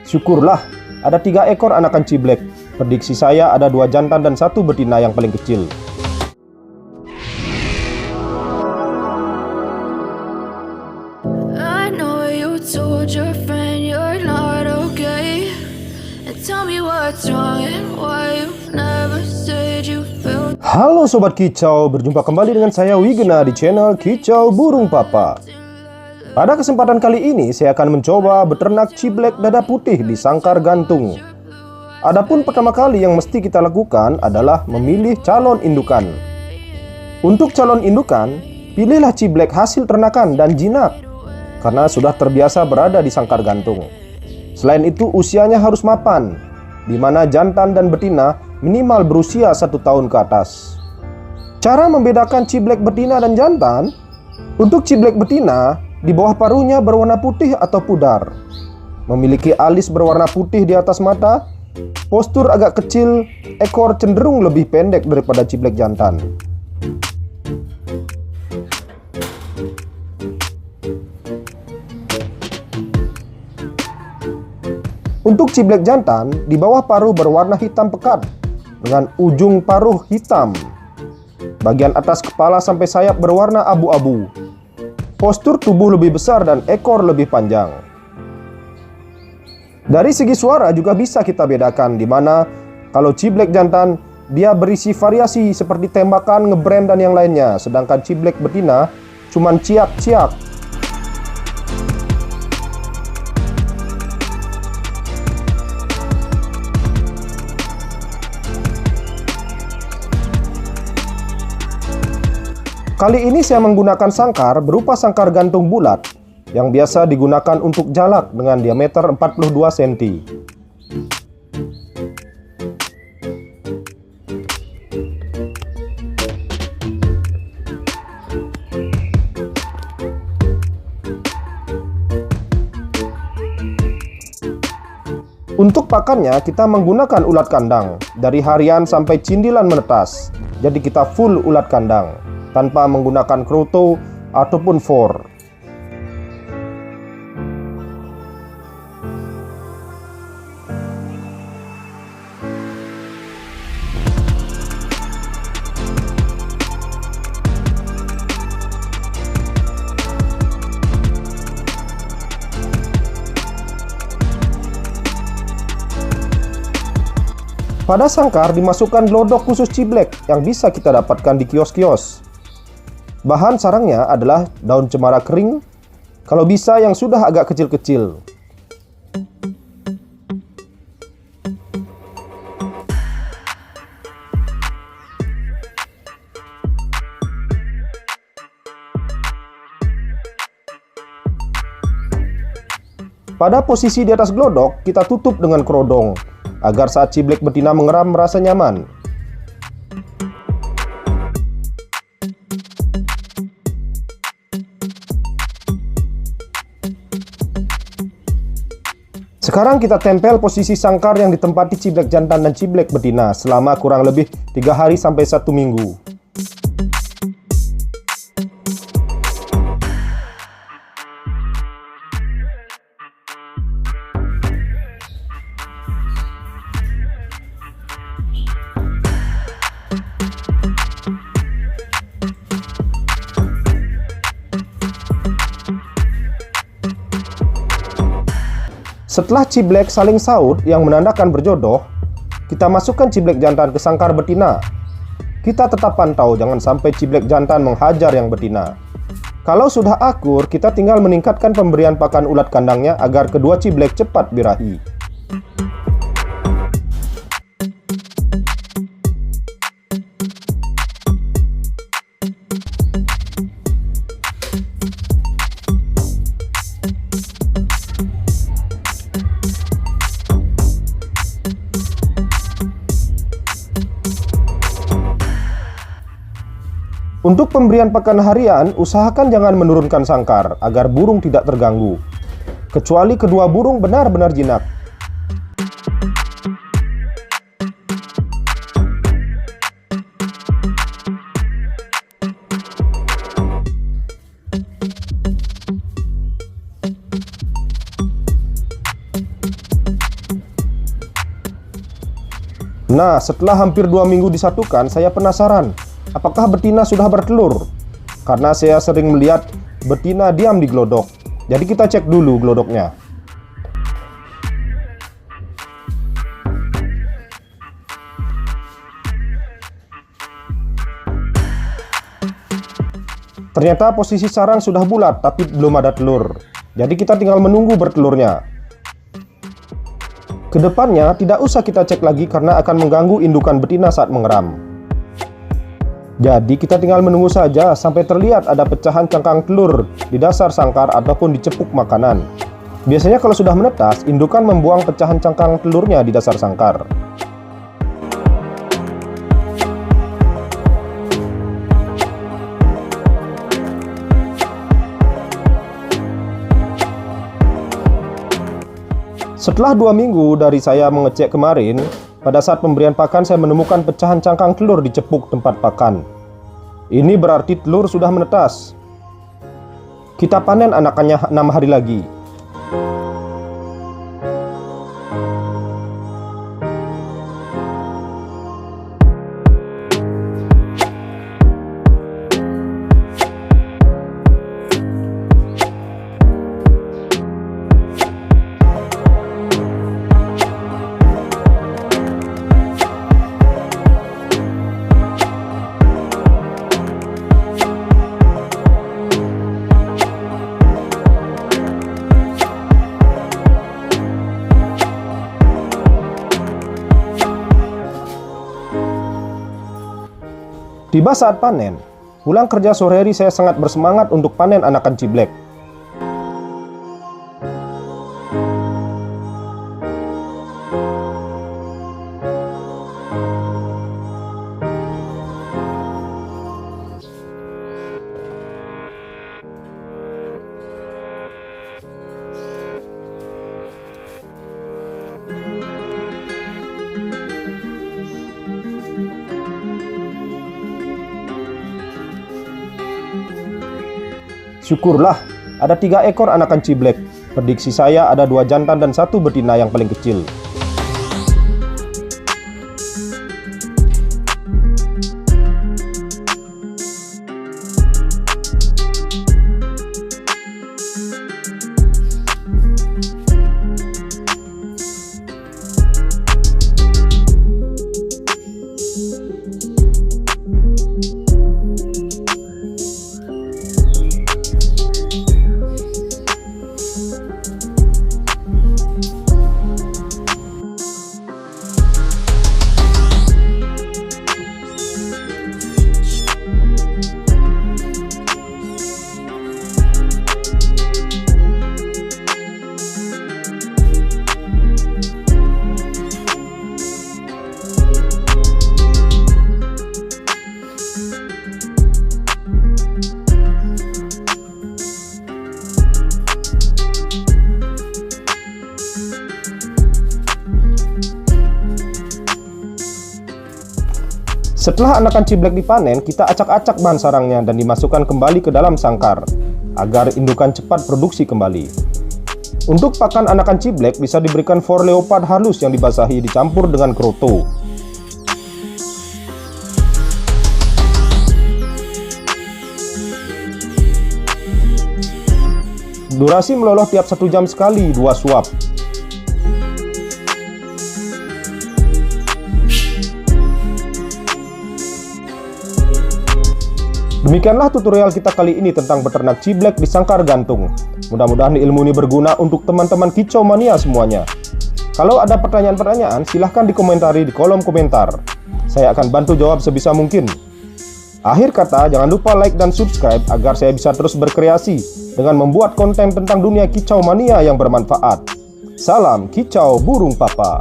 Syukurlah, ada 3 ekor anakan ciblek. Prediksi saya ada 2 jantan dan 1 betina yang paling kecil. I know you told your friend you're not okay. And tell me what's wrong and why you never said you felt. Halo Sobat Kicau, berjumpa kembali dengan saya Wigena di channel Kicau Burung Papa. Pada kesempatan kali ini saya akan mencoba beternak ciblek dada putih di sangkar gantung. Adapun pertama kali yang mesti kita lakukan adalah memilih calon indukan. Untuk calon indukan, pilihlah ciblek hasil ternakan dan jinak, karena sudah terbiasa berada di sangkar gantung. Selain itu usianya harus mapan, di mana jantan dan betina minimal berusia 1 tahun ke atas. Cara membedakan ciblek betina dan jantan, untuk ciblek betina, di bawah paruhnya berwarna putih atau pudar, memiliki alis berwarna putih di atas mata, postur agak kecil, ekor cenderung lebih pendek daripada ciblek jantan. Untuk ciblek jantan, di bawah paruh berwarna hitam pekat dengan ujung paruh hitam. Bagian atas kepala sampai sayap berwarna abu-abu. Postur tubuh lebih besar dan ekor lebih panjang. Dari segi suara juga bisa kita bedakan, di mana kalau ciblek jantan dia berisi variasi seperti tembakan, ngebrem dan yang lainnya, sedangkan ciblek betina cuman ciak-ciak. Kali ini saya menggunakan sangkar berupa sangkar gantung bulat yang biasa digunakan untuk jalak dengan diameter 42 cm. Untuk pakannya kita menggunakan ulat kandang dari harian sampai cindilan menetas. Jadi kita full ulat kandang tanpa menggunakan kroto ataupun for. Pada sangkar dimasukkan glodok khusus ciblek yang bisa kita dapatkan di kios-kios. Bahan sarangnya adalah daun cemara kering, kalau bisa yang sudah agak kecil-kecil. Pada posisi di atas glodok, kita tutup dengan kerodong, agar saat ciblek betina mengeram merasa nyaman. Sekarang kita tempel posisi sangkar yang ditempati ciblek jantan dan ciblek betina selama kurang lebih 3 hari sampai 1 minggu. Setelah ciblek saling saut yang menandakan berjodoh, kita masukkan ciblek jantan ke sangkar betina. Kita tetap pantau jangan sampai ciblek jantan menghajar yang betina. Kalau sudah akur, kita tinggal meningkatkan pemberian pakan ulat kandangnya agar kedua ciblek cepat birahi. Untuk pemberian pakan harian, usahakan jangan menurunkan sangkar agar burung tidak terganggu, kecuali kedua burung benar-benar jinak. Nah, setelah hampir 2 minggu disatukan, saya penasaran, apakah betina sudah bertelur? Karena saya sering melihat betina diam di glodok. Jadi kita cek dulu glodoknya. Ternyata posisi sarang sudah bulat, tapi belum ada telur. Jadi kita tinggal menunggu bertelurnya. Kedepannya tidak usah kita cek lagi karena akan mengganggu indukan betina saat mengeram. Jadi kita tinggal menunggu saja sampai terlihat ada pecahan cangkang telur di dasar sangkar ataupun di cepuk makanan. Biasanya kalau sudah menetas, indukan membuang pecahan cangkang telurnya di dasar sangkar. Setelah 2 minggu dari saya mengecek kemarin, pada saat pemberian pakan saya menemukan pecahan cangkang telur di cepuk tempat pakan. Ini berarti telur sudah menetas. Kita panen anakannya 6 hari lagi. Tiba saat panen, pulang kerja sore hari saya sangat bersemangat untuk panen anakan ciblek. Syukurlah, ada 3 ekor anakan ciblek. Prediksi saya ada 2 jantan dan 1 betina yang paling kecil. Setelah anakan ciblek dipanen, kita acak-acak bahan sarangnya dan dimasukkan kembali ke dalam sangkar agar indukan cepat produksi kembali. Untuk pakan anakan ciblek bisa diberikan for leopard halus yang dibasahi dicampur dengan kroto. Durasi meloloh tiap 1 jam sekali 2 suap. Demikianlah tutorial kita kali ini tentang beternak ciblek di sangkar gantung. Mudah-mudahan ilmu ini berguna untuk teman-teman kicau mania semuanya. Kalau ada pertanyaan-pertanyaan, silahkan dikomentari di kolom komentar. Saya akan bantu jawab sebisa mungkin. Akhir kata, jangan lupa like dan subscribe agar saya bisa terus berkreasi dengan membuat konten tentang dunia kicau mania yang bermanfaat. Salam kicau burung papa.